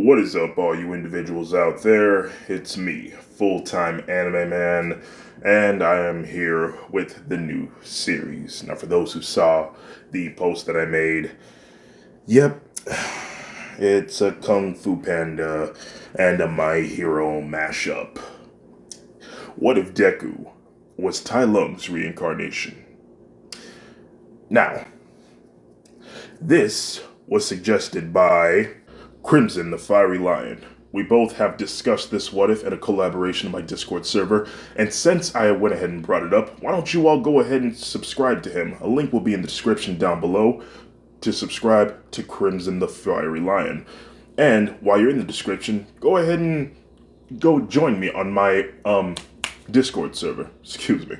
What is up, all you individuals out there? It's me, full-time anime man, and I am here with the new series. Now, for those who saw the post that I made, yep, it's a Kung Fu Panda and a My Hero mashup. What if Deku was Tai Lung's reincarnation? Now, this was suggested by Crimson the Fiery Lion. We both have discussed this what if in a collaboration on my Discord server, and since I went ahead and brought it up, why don't you all go ahead and subscribe to him? A link will be in the description down below to subscribe to Crimson the Fiery Lion. And while you're in the description, go ahead and go join me on my Discord server. Excuse me.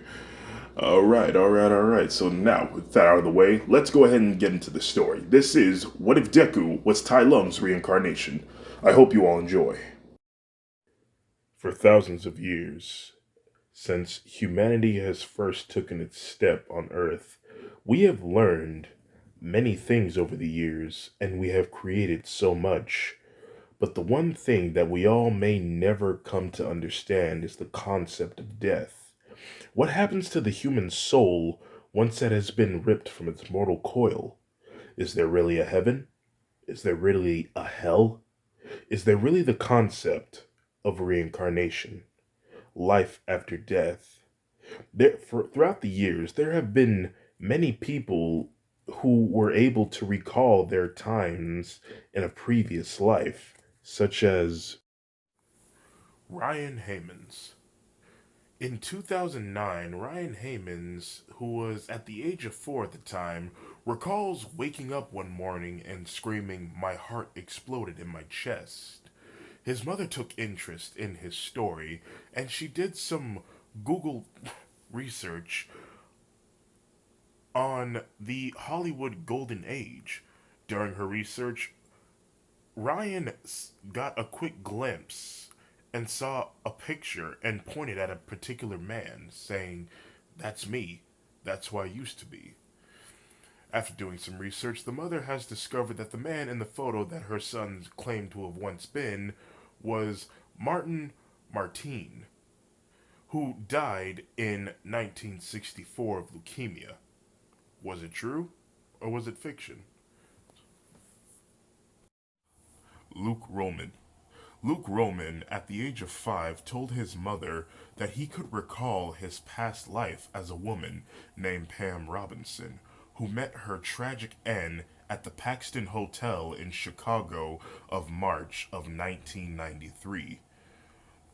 Alright. So now, with that out of the way, let's go ahead and get into the story. This is What If Deku Was Tai-Lung's Reincarnation? I hope you all enjoy. For thousands of years, since humanity has first taken its step on Earth, we have learned many things over the years, and we have created so much. But the one thing that we all may never come to understand is the concept of death. What happens to the human soul once it has been ripped from its mortal coil? Is there really a heaven? Is there really a hell? Is there really the concept of reincarnation, life after death? Throughout the years, there have been many people who were able to recall their times in a previous life, such as Ryan Haymans. In 2009, Ryan Haymans, who was at the age of 4 at the time, recalls waking up one morning and screaming, "My heart exploded in my chest." His mother took interest in his story, and she did some Google research on the Hollywood Golden Age. During her research, Ryan got a quick glimpse and saw a picture and pointed at a particular man, saying, "That's me. That's who I used to be." After doing some research, the mother has discovered that the man in the photo that her son claimed to have once been was Martin Martine, who died in 1964 of leukemia. Was it true, or was it fiction? Luke Roman. Luke Roman, at the age of 5, told his mother that he could recall his past life as a woman named Pam Robinson, who met her tragic end at the Paxton Hotel in Chicago of March of 1993.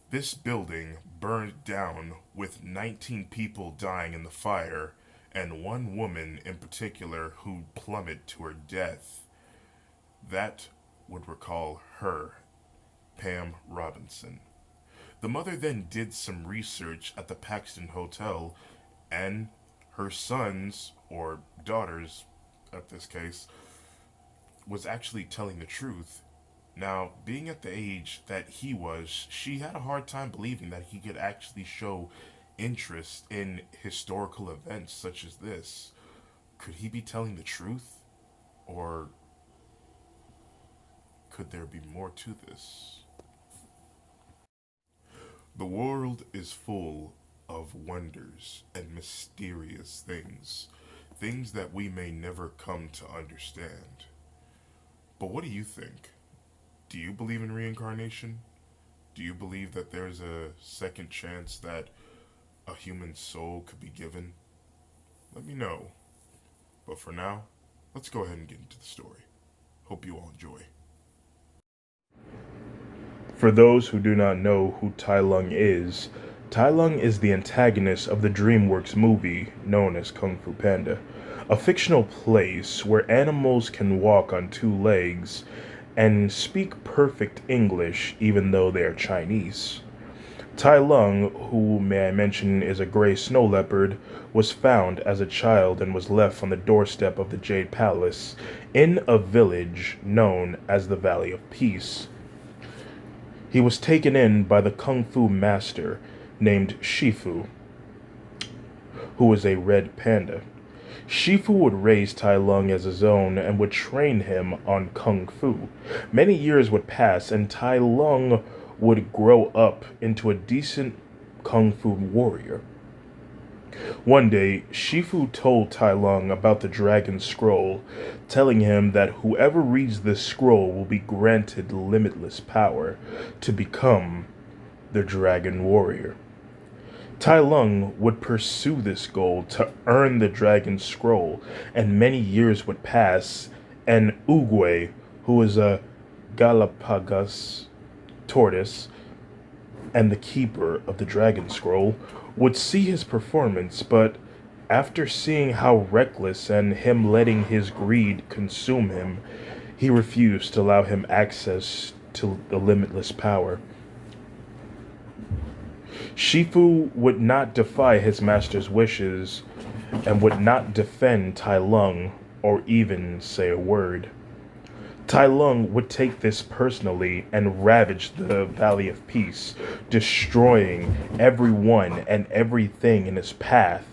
This building burned down with 19 people dying in the fire, and one woman in particular who plummeted to her death. That would recall her, Pam Robinson. The mother then did some research at the Paxton Hotel, and her sons, or daughters at this case, was actually telling the truth. Now, being at the age that he was, she had a hard time believing that he could actually show interest in historical events such as this. Could he be telling the truth? Or could there be more to this? The world is full of wonders and mysterious things, things that we may never come to understand. But what do you think? Do you believe in reincarnation? Do you believe that there's a second chance that a human soul could be given? Let me know. But for now, let's go ahead and get into the story. Hope you all enjoy. For those who do not know who Tai Lung is the antagonist of the DreamWorks movie known as Kung Fu Panda, a fictional place where animals can walk on two legs and speak perfect English even though they are Chinese. Tai Lung, who may I mention is a gray snow leopard, was found as a child and was left on the doorstep of the Jade Palace in a village known as the Valley of Peace. He was taken in by the kung fu master named Shifu, who was a red panda. Shifu would raise Tai Lung as his own and would train him on kung fu. Many years would pass, and Tai Lung would grow up into a decent kung fu warrior. One day, Shifu told Tai Lung about the Dragon Scroll, telling him that whoever reads this scroll will be granted limitless power to become the Dragon Warrior. Tai Lung would pursue this goal to earn the Dragon Scroll, and many years would pass, and Oogway, who is a Galapagos tortoise and the keeper of the Dragon Scroll, would see his performance, but after seeing how reckless and him letting his greed consume him, he refused to allow him access to the limitless power. Shifu would not defy his master's wishes and would not defend Tai Lung or even say a word. Tai Lung would take this personally and ravage the Valley of Peace, destroying everyone and everything in his path.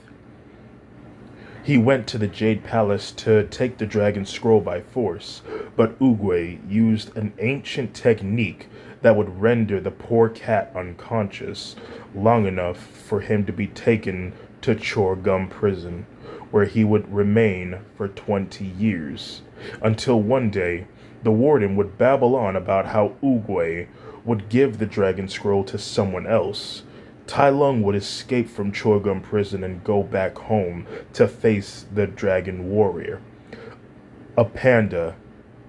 He went to the Jade Palace to take the Dragon Scroll by force, but Oogway used an ancient technique that would render the poor cat unconscious long enough for him to be taken to Chorgum prison, where he would remain for 20 years, until one day the warden would babble on about how Oogway would give the Dragon Scroll to someone else. Tai Lung would escape from Chorgum prison and go back home to face the Dragon Warrior, a panda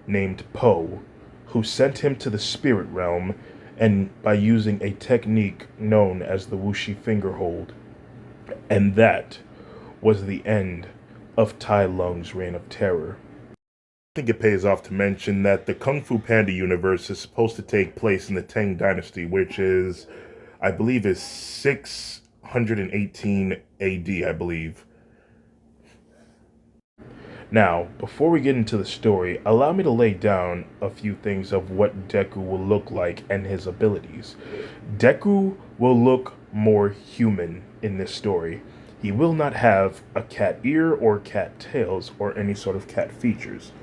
named Po, who sent him to the spirit realm and by using a technique known as the Wuxi Fingerhold. And that was the end of Tai Lung's reign of terror. I think it pays off to mention that the Kung Fu Panda universe is supposed to take place in the Tang Dynasty, which is, I believe, is 618 AD, I believe. Now, before we get into the story, allow me to lay down a few things of what Deku will look like and his abilities. Deku will look more human in this story. He will not have a cat ear or cat tails or any sort of cat features.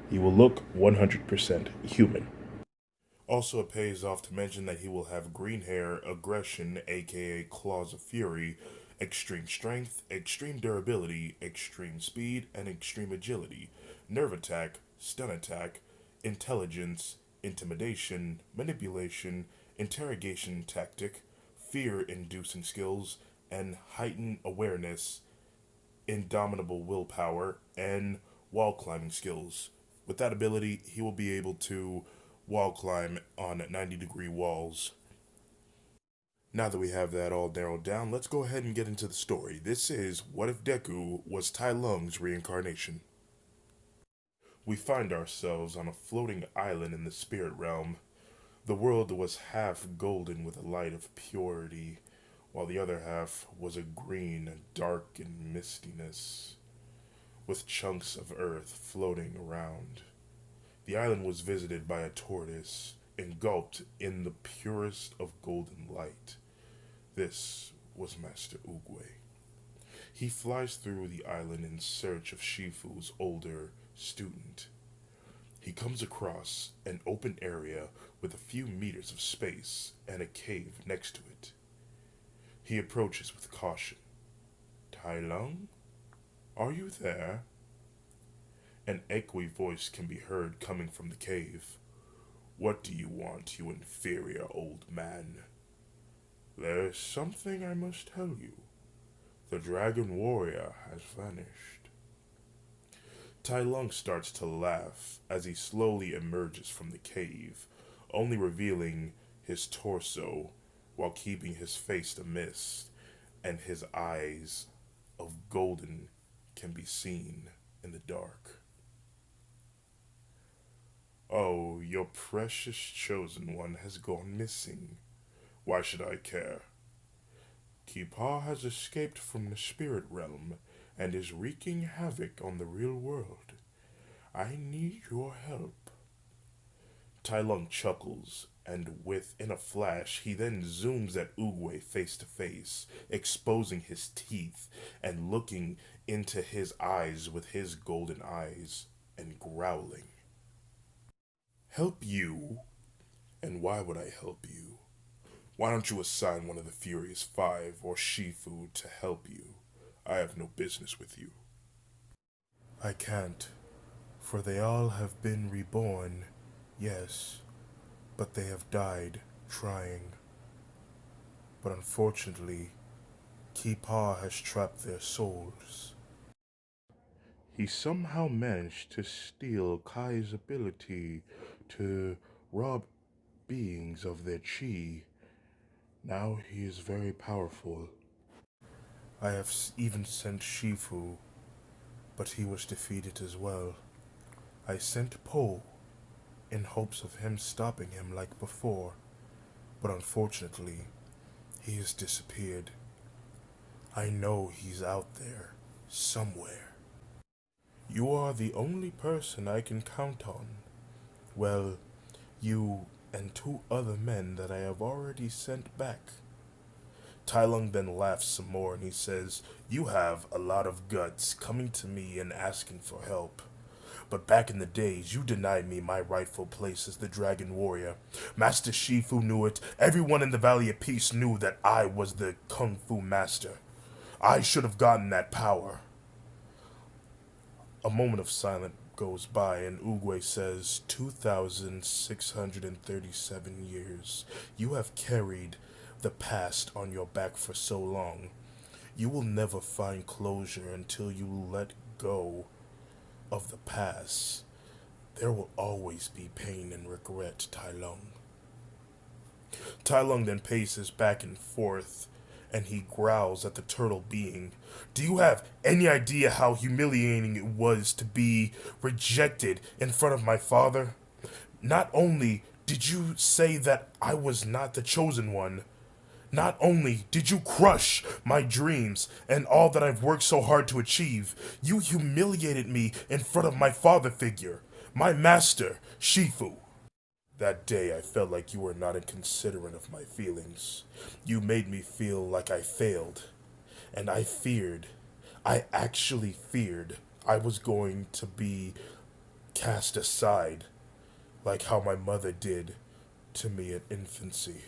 He will look 100% human. Also, it pays off to mention that he will have green hair, aggression, aka Claws of Fury, extreme strength, extreme durability, extreme speed, and extreme agility, nerve attack, stun attack, intelligence, intimidation, manipulation, interrogation tactic, fear inducing skills, and heightened awareness, indomitable willpower, and wall climbing skills. With that ability, he will be able to wall climb on 90-degree walls. Now that we have that all narrowed down, let's go ahead and get into the story. This is What If Deku Was Tai-Lung's Reincarnation. We find ourselves on a floating island in the spirit realm. The world was half golden with a light of purity, while the other half was a green, dark, and mistiness, with chunks of earth floating around. The island was visited by a tortoise, engulfed in the purest of golden light. This was Master Oogway. He flies through the island in search of Shifu's older student. He comes across an open area with a few meters of space and a cave next to it. He approaches with caution. Tai Lung? Are you there? An echoey voice can be heard coming from the cave. What do you want, you inferior old man? There is something I must tell you. The Dragon Warrior has vanished. Tai Lung starts to laugh as he slowly emerges from the cave, only revealing his torso while keeping his face a mist, and his eyes of golden can be seen in the dark. Oh, your precious chosen one has gone missing. Why should I care? Kipa has escaped from the spirit realm and is wreaking havoc on the real world. I need your help. Tai Lung chuckles And within a flash, he then zooms at Oogway face to face, exposing his teeth and looking into his eyes with his golden eyes and growling. Help you? And why would I help you? Why don't you assign one of the Furious Five or Shifu to help you? I have no business with you. I can't, for they all have been reborn, yes, but they have died trying. But unfortunately, Kipa has trapped their souls. He somehow managed to steal Kai's ability to rob beings of their chi. Now he is very powerful. I have even sent Shifu, but he was defeated as well. I sent Po in hopes of him stopping him like before, but unfortunately, he has disappeared. I know he's out there, somewhere. You are the only person I can count on. Well, you and two other men that I have already sent back. Tai-Lung then laughs some more and he says, You have a lot of guts coming to me and asking for help. But back in the days, you denied me my rightful place as the Dragon Warrior. Master Shifu knew it. Everyone in the Valley of Peace knew that I was the Kung Fu Master. I should have gotten that power. A moment of silence goes by and Oogway says, 2,637 years. You have carried the past on your back for so long. You will never find closure until you let go of the past. There will always be pain and regret, Tai-Lung. Tai-Lung then paces back and forth, and he growls at the turtle being. Do you have any idea how humiliating it was to be rejected in front of my father? Not only did you say that I was not the chosen one, not only did you crush my dreams and all that I've worked so hard to achieve, you humiliated me in front of my father figure, my master, Shifu. That day I felt like you were not inconsiderate of my feelings. You made me feel like I failed. And I feared, I actually feared I was going to be cast aside, like how my mother did to me at infancy.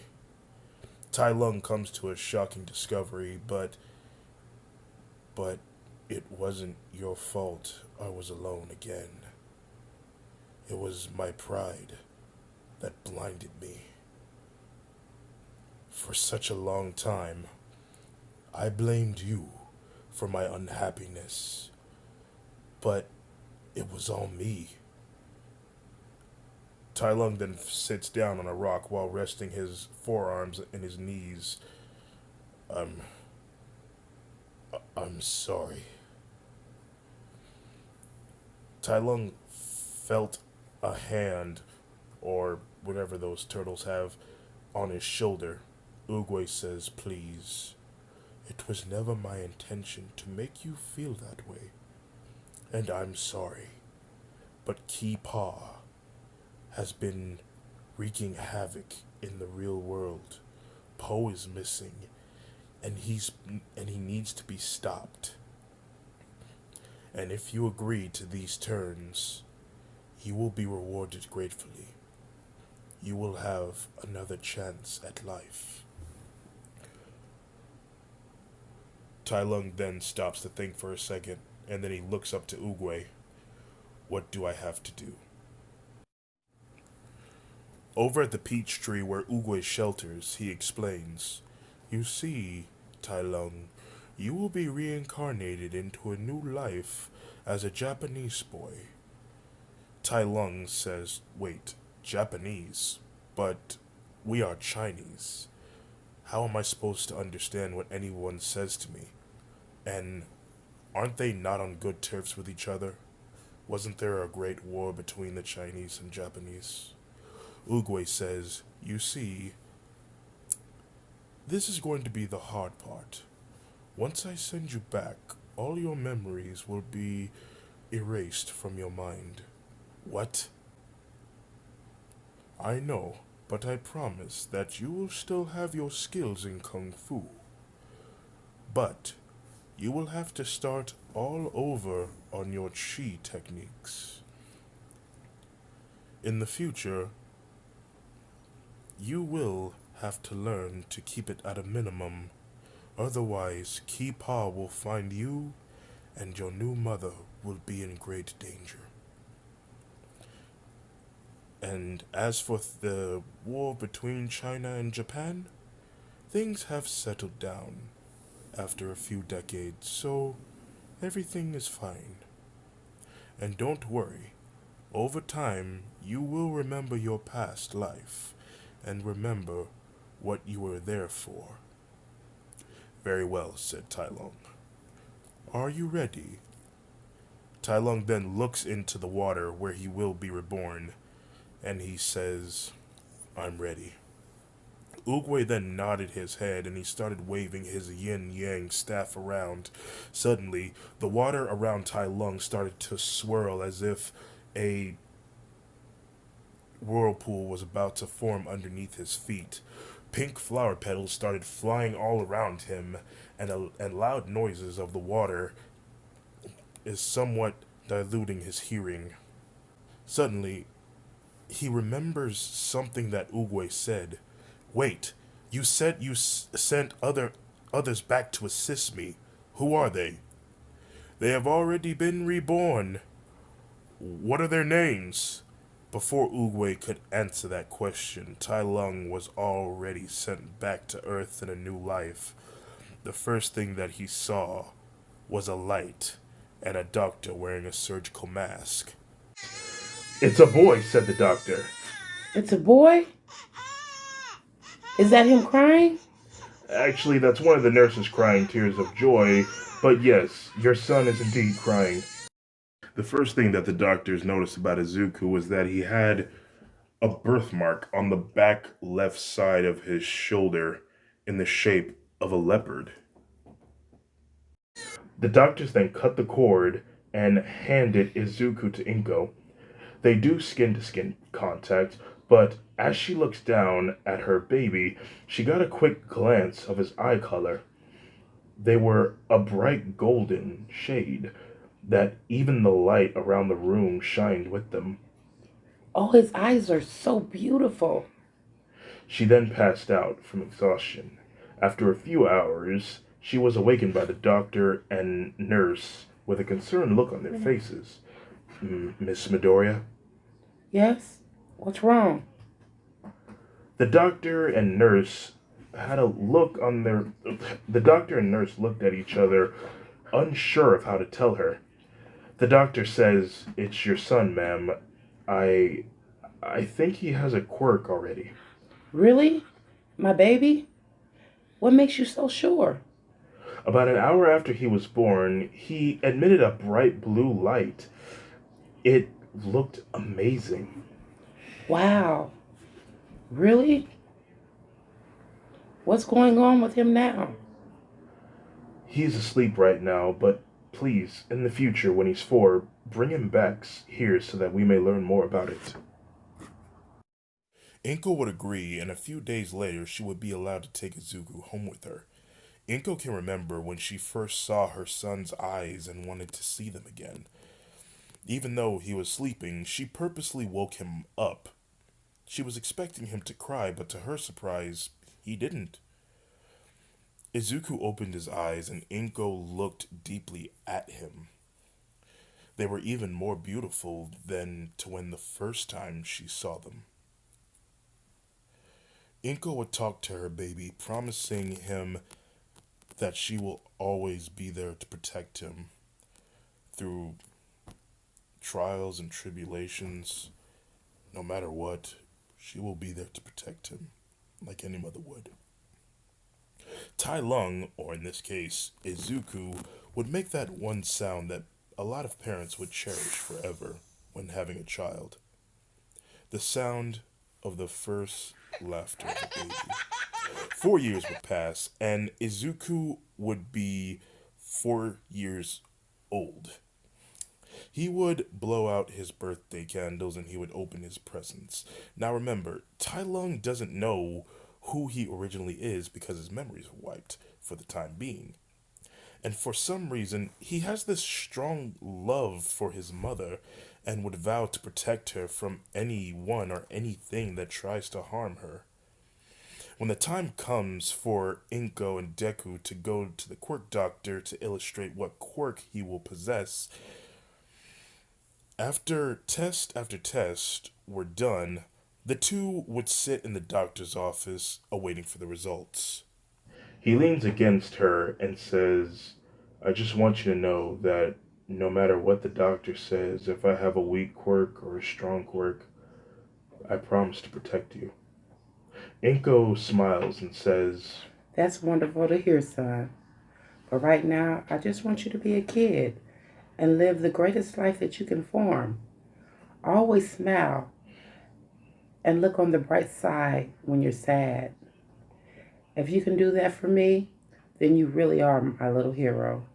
Tai Lung comes to a shocking discovery, but it wasn't your fault I was alone again. It was my pride that blinded me. For such a long time, I blamed you for my unhappiness, but it was all me. Tai Lung then sits down on a rock while resting his forearms in his knees. I'm. I'm sorry. Tai Lung felt a hand, or whatever those turtles have, on his shoulder. Oogway says, Please. It was never my intention to make you feel that way. And I'm sorry. But Ki Pa has been wreaking havoc in the real world. Po is missing, and he needs to be stopped. And if you agree to these terms, you will be rewarded gratefully. You will have another chance at life. Tai Lung then stops to think for a second, and then he looks up to Oogway. What do I have to do? Over at the peach tree where Oogway shelters, he explains, You see, Tai Lung, you will be reincarnated into a new life as a Japanese boy. Tai Lung says, Wait, Japanese? But we are Chinese. How am I supposed to understand what anyone says to me? And aren't they not on good terms with each other? Wasn't there a great war between the Chinese and Japanese? Oogway says, You see, this is going to be the hard part. Once I send you back, all your memories will be erased from your mind. What? I know, but I promise that you will still have your skills in Kung Fu. But you will have to start all over on your Chi techniques. In the future, you will have to learn to keep it at a minimum. Otherwise, Ki Pa will find you and your new mother will be in great danger. And as for the war between China and Japan, things have settled down after a few decades, so everything is fine. And don't worry, over time you will remember your past life and remember what you were there for. Very well, said Tai Lung. Are you ready? Tai Lung then looks into the water where he will be reborn, and he says, I'm ready. Oogway then nodded his head and he started waving his yin yang staff around. Suddenly, the water around Tai Lung started to swirl as if a whirlpool was about to form underneath his feet. Pink flower petals started flying all around him, and loud noises of the water is somewhat diluting his hearing. Suddenly, he remembers something that Oogway said. Wait, you said you sent others back to assist me. Who are they? They have already been reborn. What are their names? Before Oogway could answer that question, Tai Lung was already sent back to Earth in a new life. The first thing that he saw was a light and a doctor wearing a surgical mask. It's a boy, said the doctor. It's a boy? Is that him crying? Actually, that's one of the nurses crying tears of joy, but yes, your son is indeed crying. The first thing that the doctors noticed about Izuku was that he had a birthmark on the back left side of his shoulder in the shape of a leopard. The doctors then cut the cord and handed Izuku to Inko. They do skin to skin contact, but as she looks down at her baby, she got a quick glance of his eye color. They were a bright golden shade that even the light around the room shined with them. Oh, his eyes are so beautiful. She then passed out from exhaustion. After a few hours, she was awakened by the doctor and nurse with a concerned look on their faces. Miss Midoriya? Yes? What's wrong? The doctor and nurse had a look on their. The doctor and nurse looked at each other, unsure of how to tell her. The doctor says, It's your son, ma'am. I. I think he has a quirk already. Really? My baby? What makes you so sure? About an hour after he was born, he emitted a bright blue light. It looked amazing. Wow. Really? What's going on with him now? He's asleep right now, but please, in the future, when he's 4, bring him back here so that we may learn more about it. Inko would agree, and a few days later, she would be allowed to take Izuku home with her. Inko can remember when she first saw her son's eyes and wanted to see them again. Even though he was sleeping, she purposely woke him up. She was expecting him to cry, but to her surprise, he didn't. Izuku opened his eyes and Inko looked deeply at him. They were even more beautiful than to when the first time she saw them. Inko would talk to her baby, promising him that she will always be there to protect him through trials and tribulations. No matter what, she will be there to protect him, like any mother would. Tai Lung, or in this case, Izuku, would make that one sound that a lot of parents would cherish forever when having a child. The sound of the first laughter of a baby. 4 years would pass, and Izuku would be 4 years old. He would blow out his birthday candles and he would open his presents. Now remember, Tai Lung doesn't know who he originally is because his memories were wiped for the time being. And for some reason, he has this strong love for his mother and would vow to protect her from anyone or anything that tries to harm her. When the time comes for Inko and Deku to go to the quirk doctor to illustrate what quirk he will possess, after test were done, the two would sit in the doctor's office awaiting for the results. He leans against her and says, I just want you to know that no matter what the doctor says, if I have a weak quirk or a strong quirk, I promise to protect you. Inko smiles and says, That's wonderful to hear, son. But right now, I just want you to be a kid and live the greatest life that you can form. Always smile and look on the bright side when you're sad. If you can do that for me, then you really are my little hero.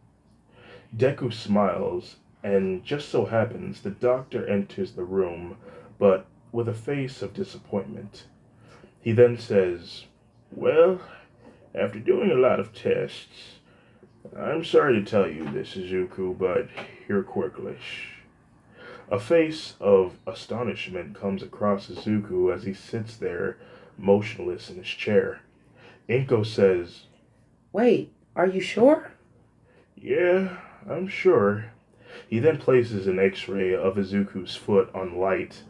Deku smiles, and just so happens the doctor enters the room, but with a face of disappointment. He then says, Well, after doing a lot of tests, I'm sorry to tell you this, Izuku, but you're quirkless. A face of astonishment comes across Izuku as he sits there, motionless in his chair. Inko says, Wait, are you sure? Yeah, I'm sure. He then places an x ray of Izuku's foot on light.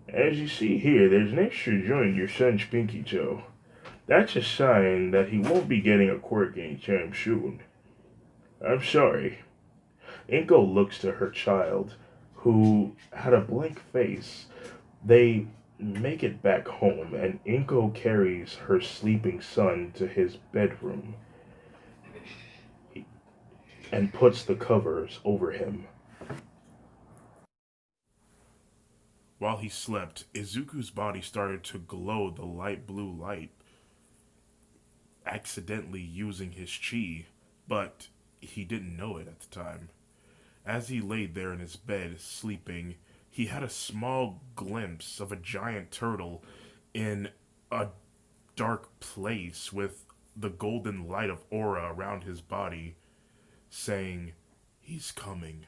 As you see here, there's an extra joint in your son's pinky toe. That's a sign that he won't be getting a quirk anytime soon. I'm sorry. Inko looks to her child, who had a blank face. They make it back home, and Inko carries her sleeping son to his bedroom and puts the covers over him. While he slept, Izuku's body started to glow the light blue light, accidentally using his chi, but he didn't know it at the time. As he lay there in his bed, sleeping, he had a small glimpse of a giant turtle in a dark place with the golden light of aura around his body, saying, He's coming.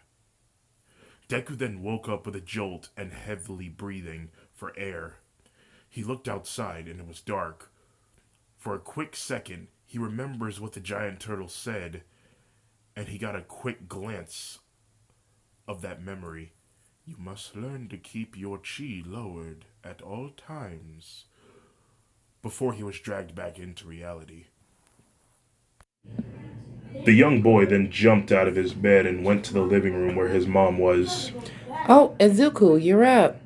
Deku then woke up with a jolt and heavily breathing for air. He looked outside and it was dark. For a quick second, he remembers what the giant turtle said, and he got a quick glance of that memory. You must learn to keep your chi lowered at all times. Before he was dragged back into reality. The young boy then jumped out of his bed and went to the living room where his mom was. Oh, Izuku, you're up.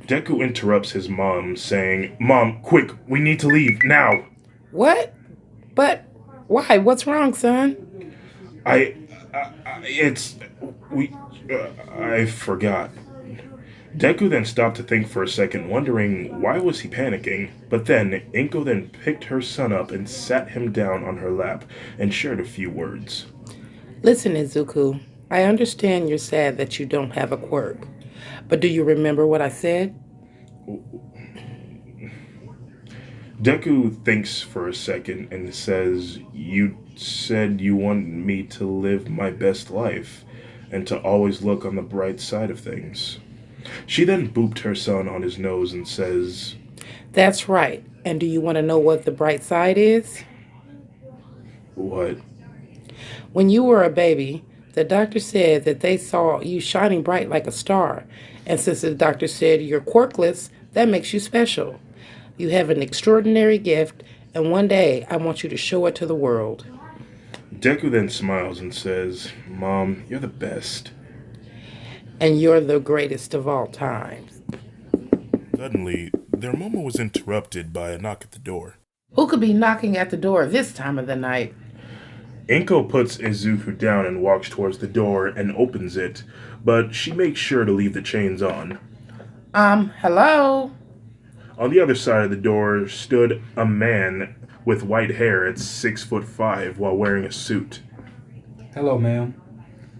Deku interrupts his mom, saying, Mom, quick, we need to leave, now! What? But why? What's wrong, son? I, it's, we, I forgot. Deku then stopped to think for a second, wondering why was he panicking. But then, Inko then picked her son up and sat him down on her lap and shared a few words. Listen, Izuku, I understand you're sad that you don't have a quirk. But do you remember what I said? Deku thinks for a second and says, You said you want me to live my best life and to always look on the bright side of things. She then booped her son on his nose and says, That's right. And do you want to know what the bright side is? What? When you were a baby, the doctor said that they saw you shining bright like a star. And since the doctor said you're quirkless, that makes you special. You have an extraordinary gift, and one day I want you to show it to the world. Deku then smiles and says, Mom, you're the best. And you're the greatest of all times. Suddenly, their moment was interrupted by a knock at the door. Who could be knocking at the door this time of the night? Inko puts Izuku down and walks towards the door and opens it, but she makes sure to leave the chains on. Hello? On the other side of the door stood a man with white hair at 6'5" while wearing a suit. Hello, ma'am.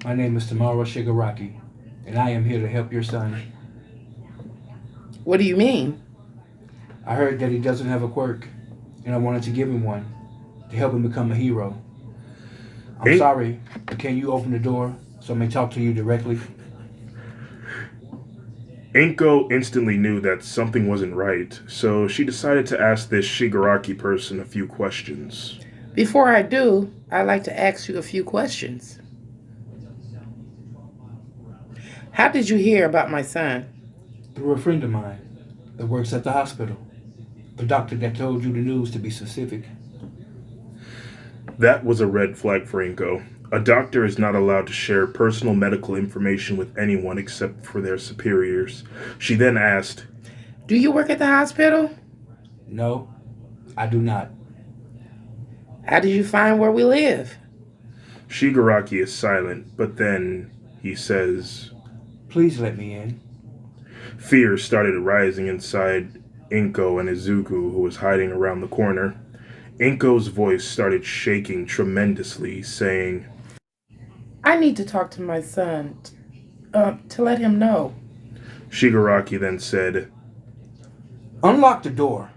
My name is Tamara Shigaraki, and I am here to help your son. What do you mean? I heard that he doesn't have a quirk, and I wanted to give him one to help him become a hero. I'm In- sorry, but can you open the door so I may talk to you directly? Inko instantly knew that something wasn't right, so she decided to ask this Shigaraki person a few questions. Before I do, I'd like to ask you a few questions. How did you hear about my son? Through a friend of mine that works at the hospital. The doctor that told you the news, to be specific. That was a red flag for Inko. A doctor is not allowed to share personal medical information with anyone except for their superiors. She then asked, Do you work at the hospital? No, I do not. How did you find where we live? Shigaraki is silent, but then he says, Please let me in. fear started rising inside Inko and Izuku, who was hiding around the corner. Inko's voice started shaking tremendously, saying, I need to talk to my son to let him know. Shigaraki then said, Unlock the door.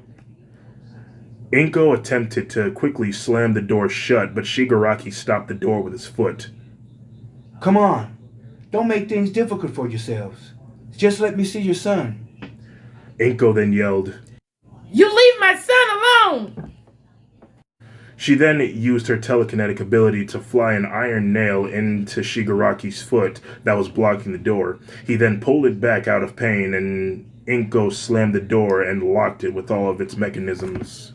Inko attempted to quickly slam the door shut, but Shigaraki stopped the door with his foot. Come on. Don't make things difficult for yourselves. Just let me see your son. Inko then yelled. You leave my son alone! She then used her telekinetic ability to fly an iron nail into Shigaraki's foot that was blocking the door. He then pulled it back out of pain, and Inko slammed the door and locked it with all of its mechanisms.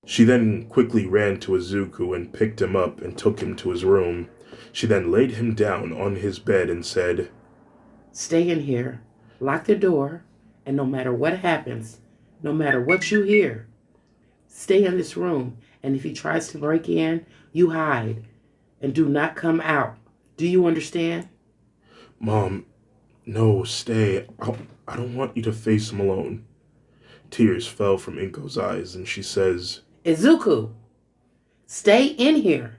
She then quickly ran to Izuku and picked him up and took him to his room. She then laid him down on his bed and said, Stay in here, lock the door, and no matter what happens, no matter what you hear, stay in this room. And if he tries to break in, you hide and do not come out. Do you understand? Mom, no, stay. I don't want you to face him alone. Tears fell from Inko's eyes, and she says, Izuku, stay in here.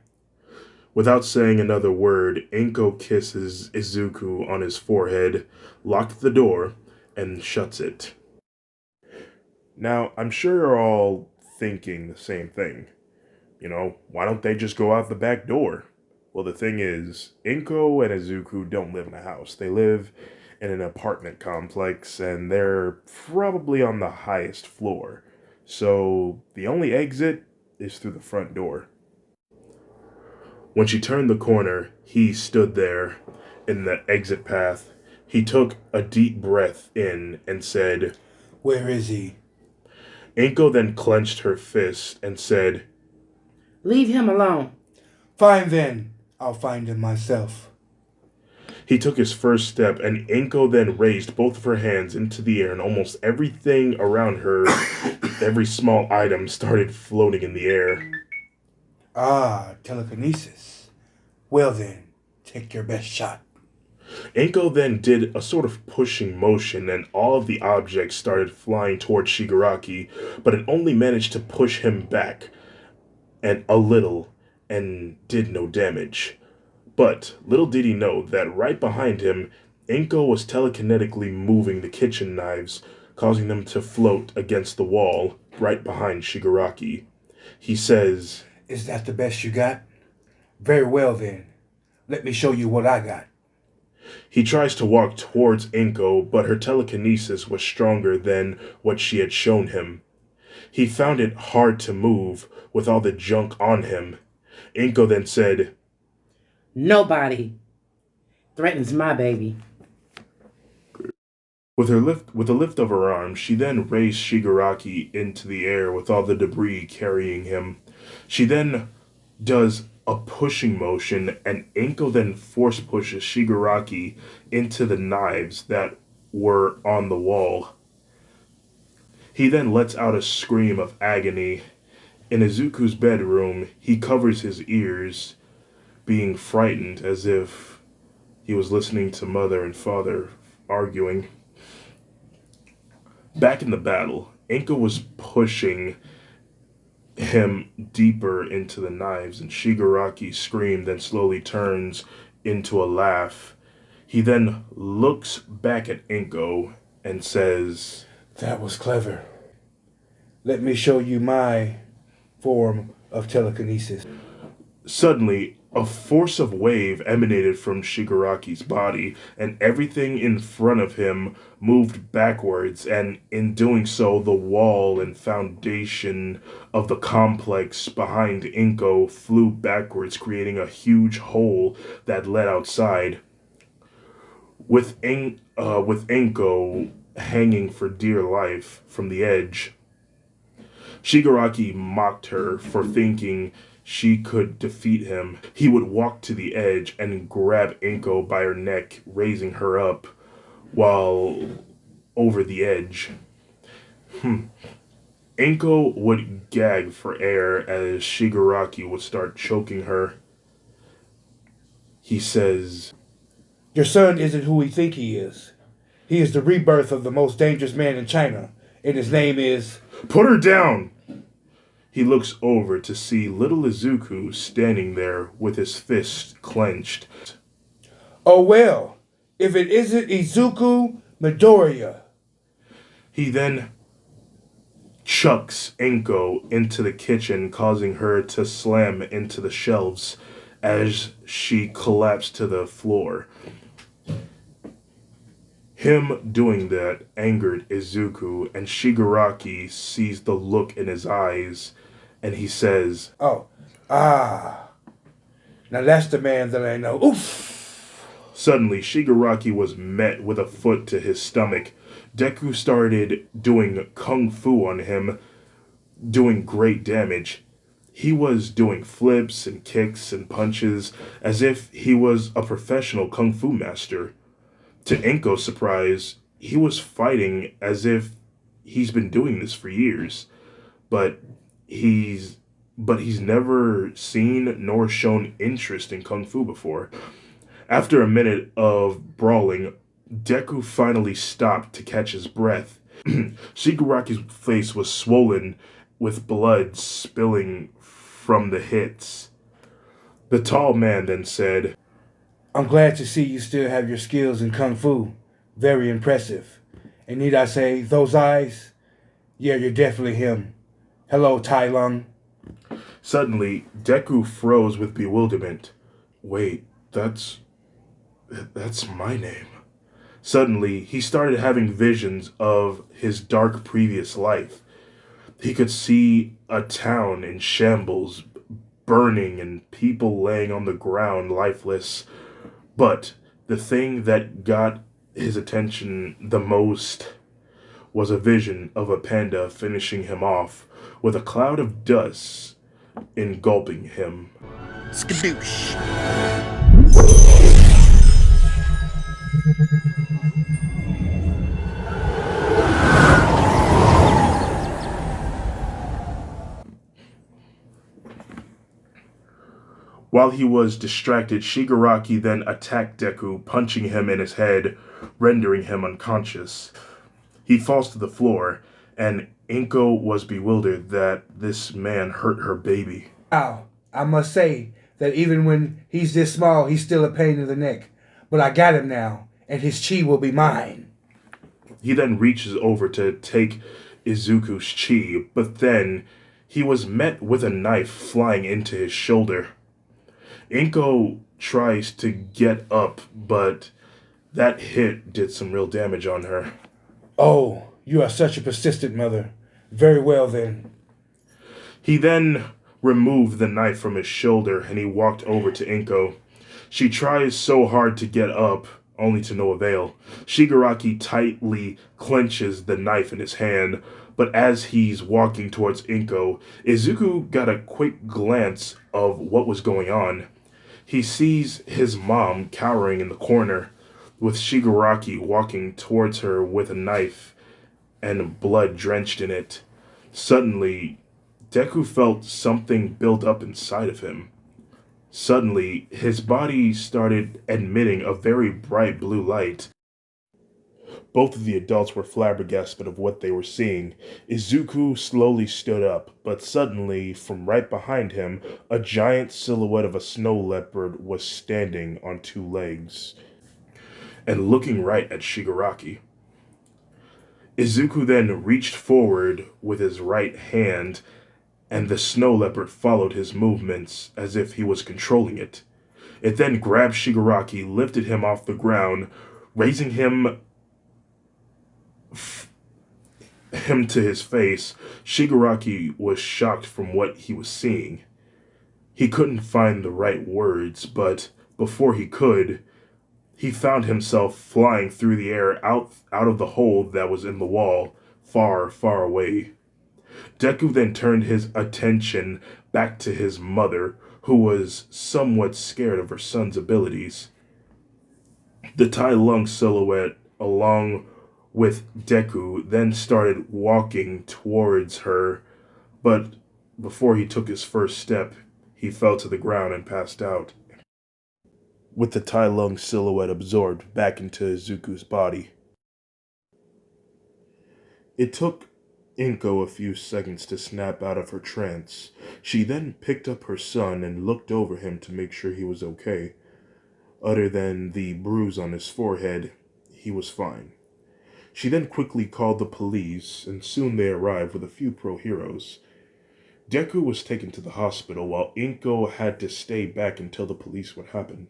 without saying another word, Inko kisses Izuku on his forehead, locks the door, and shuts it. Now, I'm sure you're all thinking the same thing. Why don't they just go out the back door? Well, the thing is, Inko and Izuku don't live in a house. They live in an apartment complex, and they're probably on the highest floor. So the only exit is through the front door. When she turned the corner, he stood there in the exit path. He took a deep breath in and said, Where is he? Inko then clenched her fist and said, Leave him alone. Fine then. I'll find him myself. he took his first step, and Inko then raised both of her hands into the air, and almost everything around her, every small item, started floating in the air. Ah, telekinesis. Well then, take your best shot. Inko then did a sort of pushing motion, and all of the objects started flying towards Shigaraki, but it only managed to push him back and a little and did no damage. But little did he know that right behind him, Inko was telekinetically moving the kitchen knives, causing them to float against the wall right behind Shigaraki. He says, Is that the best you got? Very well then. Let me show you what I got. he tries to walk towards Inko, but her telekinesis was stronger than what she had shown him. He found it hard to move with all the junk on him. Inko then said, Nobody threatens my baby. with a lift of her arm, she then raised Shigaraki into the air with all the debris carrying him. She then does a pushing motion, and Inko then force pushes Shigaraki into the knives that were on the wall. He then lets out a scream of agony. In Izuku's bedroom, he covers his ears, being frightened as if he was listening to mother and father arguing. Back in the battle, Inko was pushing him deeper into the knives, and Shigaraki screamed and slowly turns into a laugh. He then looks back at Inko and says, That was clever. Let me show you my form of telekinesis. Suddenly, a force of wave emanated from Shigaraki's body, and everything in front of him moved backwards, and in doing so, the wall and foundation of the complex behind Inko flew backwards, creating a huge hole that led outside. With Inko hanging for dear life from the edge, Shigaraki mocked her for thinking she could defeat him. He would walk to the edge and grab Inko by her neck, raising her up while over the edge. Inko would gag for air as Shigaraki would start choking her. He says, Your son isn't who we think he is. He is the rebirth of the most dangerous man in China, and his name is... "Put her down!" He looks over to see little Izuku standing there with his fist clenched. Oh well, if it isn't Izuku Midoriya. He then chucks Inko into the kitchen, causing her to slam into the shelves as she collapsed to the floor. Him doing that angered Izuku, and Shigaraki sees the look in his eyes, and he says, Oh, ah. Now that's the man that I know. Oof! Suddenly, Shigaraki was met with a foot to his stomach. Deku started doing kung fu on him, doing great damage. He was doing flips and kicks and punches as if he was a professional kung fu master. To Inko's surprise, he was fighting as if he's been doing this for years, but he's he's never seen nor shown interest in kung fu before. After a minute of brawling, Deku finally stopped to catch his breath. Shigaraki's face was swollen with blood spilling from the hits. The tall man then said, I'm glad to see you still have your skills in Kung Fu. Very impressive. And need I say, those eyes? Yeah, you're definitely him. Hello, Tai-Lung. Suddenly, Deku froze with bewilderment. Wait, that's my name. Suddenly, he started having visions of his dark previous life. He could see a town in shambles, burning, and people laying on the ground lifeless. But the thing that got his attention the most was a vision of a panda finishing him off with a cloud of dust engulfing him. Skadoosh. While he was distracted, Shigaraki then attacked Deku, punching him in his head, rendering him unconscious. He falls to the floor, and Inko was bewildered that this man hurt her baby. Wow, I must say that even when he's this small, he's still a pain in the neck. But I got him now, and his chi will be mine. He then reaches over to take Izuku's chi, but then he was met with a knife flying into his shoulder. Inko tries to get up, but that hit did some real damage on her. Oh, you are such a persistent mother. Very well then. He then removed the knife from his shoulder and he walked over to Inko. She tries so hard to get up, only to no avail. Shigaraki tightly clenches the knife in his hand, but as he's walking towards Inko, Izuku got a quick glance of what was going on. He sees his mom cowering in the corner, with Shigaraki walking towards her with a knife and blood drenched in it. Suddenly, Deku felt something build up inside of him. Suddenly, his body started emitting a very bright blue light. Both of the adults were flabbergasted of what they were seeing. Izuku slowly stood up, but suddenly, from right behind him, a giant silhouette of a snow leopard was standing on two legs and looking right at Shigaraki. Izuku then reached forward with his right hand, and the snow leopard followed his movements as if he was controlling it. It then grabbed Shigaraki, lifted him off the ground, raising him to his face. Shigaraki was shocked from what he was seeing. He couldn't find the right words, but before he could, he found himself flying through the air out of the hole that was in the wall, far, far away. Deku then turned his attention back to his mother, who was somewhat scared of her son's abilities. The Tai Lung silhouette, along with Deku, then started walking towards her, but before he took his first step, he fell to the ground and passed out, with the Tai Lung silhouette absorbed back into Izuku's body. It took Inko a few seconds to snap out of her trance. She then picked up her son and looked over him to make sure he was okay. Other than the bruise on his forehead, he was fine. She then quickly called the police, and soon they arrived with a few pro-heroes. Deku was taken to the hospital, while Inko had to stay back until the police would happen.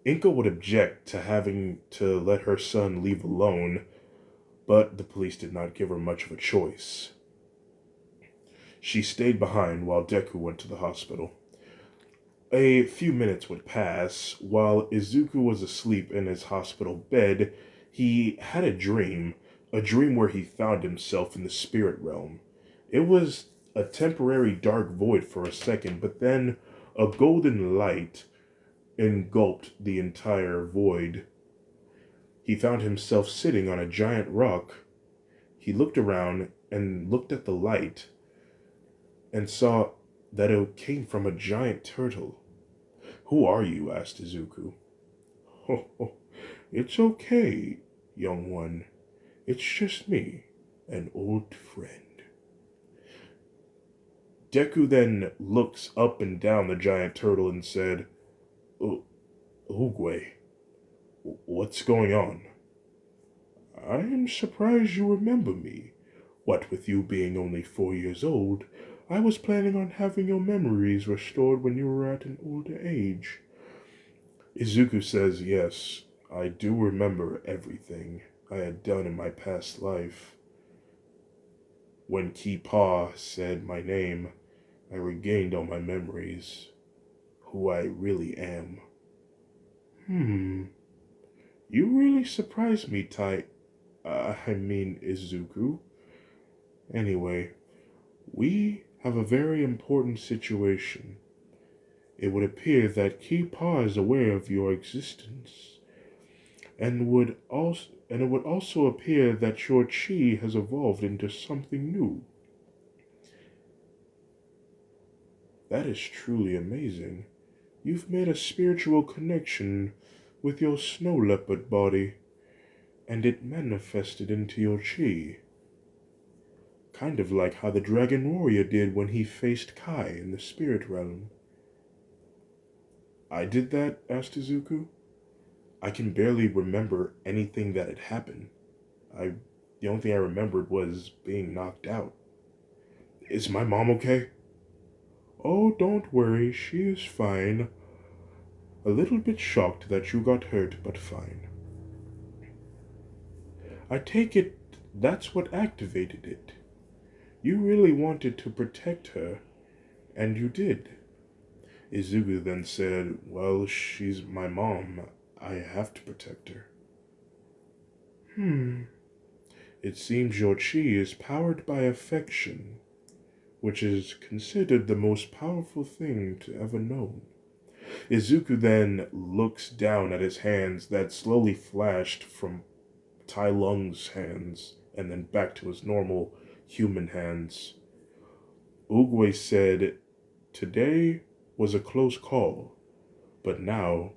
Inko would object to having to let her son leave alone, but the police did not give her much of a choice. She stayed behind while Deku went to the hospital. A few minutes would pass. While Izuku was asleep in his hospital bed, he had a dream where he found himself in the spirit realm. It was a temporary dark void for a second, but then a golden light engulfed the entire void. He found himself sitting on a giant rock. He looked around and looked at the light and saw that it came from a giant turtle. "Who are you?" asked Izuku. "Oh, it's okay, young one. It's just me, an old friend." Deku then looks up and down the giant turtle and said, "Oogway, what's going on?" "I am surprised you remember me. What with you being only 4 years old, I was planning on having your memories restored when you were at an older age." Izuku says, "Yes, I do remember everything I had done in my past life. When Ki-Pa said my name, I regained all my memories, who I really am." You really surprised me, Izuku. Anyway, we have a very important situation. It would appear that Ki-Pa is aware of your existence, and it would also appear that your chi has evolved into something new. That is truly amazing. You've made a spiritual connection with your snow leopard body, and it manifested into your chi. Kind of like how the dragon warrior did when he faced Kai in the spirit realm. "I did that?" asked Izuku. "I can barely remember anything that had happened. The only thing I remembered was being knocked out." "Is my mom okay?" "Oh, don't worry, she is fine. A little bit shocked that you got hurt, but fine." "I take it that's what activated it. You really wanted to protect her, and you did." Izuku then said, "Well, she's my mom. I have to protect her." "It seems your chi is powered by affection, which is considered the most powerful thing to ever known." Izuku then looks down at his hands that slowly flashed from Tai Lung's hands and then back to his normal human hands. Oogway said, "Today was a close call, but now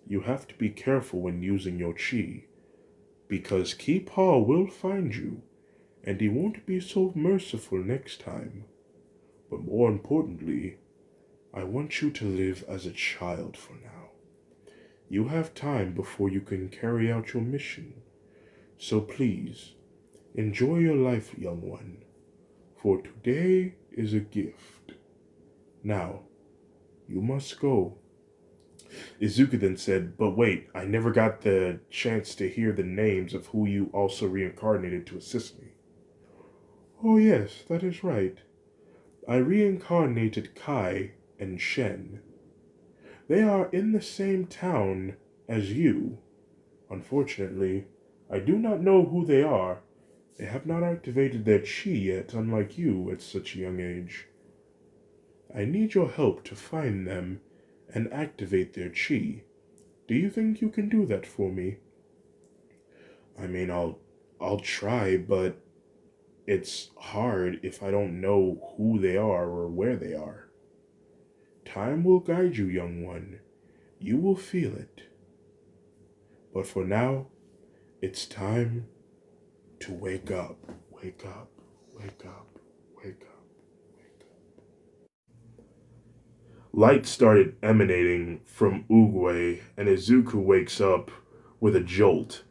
you have to be careful when using your chi, because Keepaw will find you, and he won't be so merciful next time. But more importantly, I want you to live as a child for now. You have time before you can carry out your mission. So please, enjoy your life, young one, for today is a gift. Now, you must go. Izuku then said, but wait, I never got the chance to hear the names of who you also reincarnated to assist me. Oh yes, that is right. I reincarnated Kai and Shen. They are in the same town as you. Unfortunately, I do not know who they are. They have not activated their chi yet, unlike you at such a young age. I need your help to find them and activate their chi. Do you think you can do that for me? I mean, I'll try, but it's hard if I don't know who they are or where they are. Time will guide you, young one. You will feel it. But for now, it's time to wake up. Wake up. Wake up. Wake up. Wake up. Light started emanating from Oogway, and Izuku wakes up with a jolt.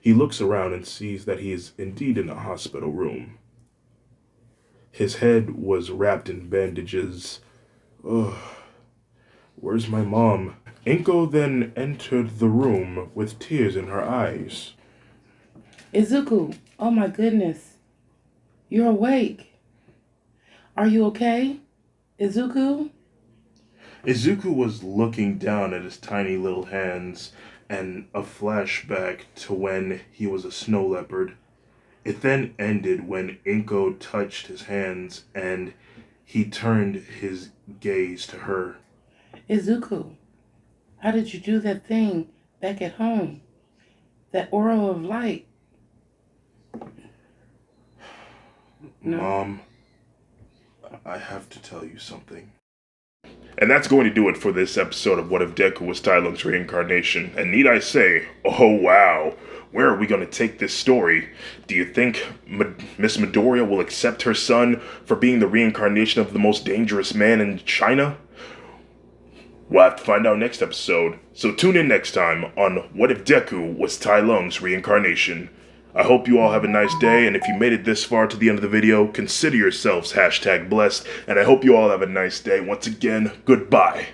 He looks around and sees that he is indeed in a hospital room. His head was wrapped in bandages. Ugh. Where's my mom? Inko then entered the room with tears in her eyes. Izuku, oh my goodness. You're awake. Are you okay? Izuku? Izuku was looking down at his tiny little hands, and a flashback to when he was a snow leopard. It then ended when Inko touched his hands and he turned his gaze to her. Izuku, how did you do that thing back at home? That aura of light. No. Mom, I have to tell you something. And that's going to do it for this episode of What If Deku Was Tai-Lung's Reincarnation. And need I say, oh wow, where are we going to take this story? Do you think Miss Midoriya will accept her son for being the reincarnation of the most dangerous man in China? We'll have to find out next episode, so tune in next time on What If Deku Was Tai-Lung's Reincarnation. I hope you all have a nice day, and if you made it this far to the end of the video, consider yourselves #blessed, and I hope you all have a nice day. Once again, goodbye.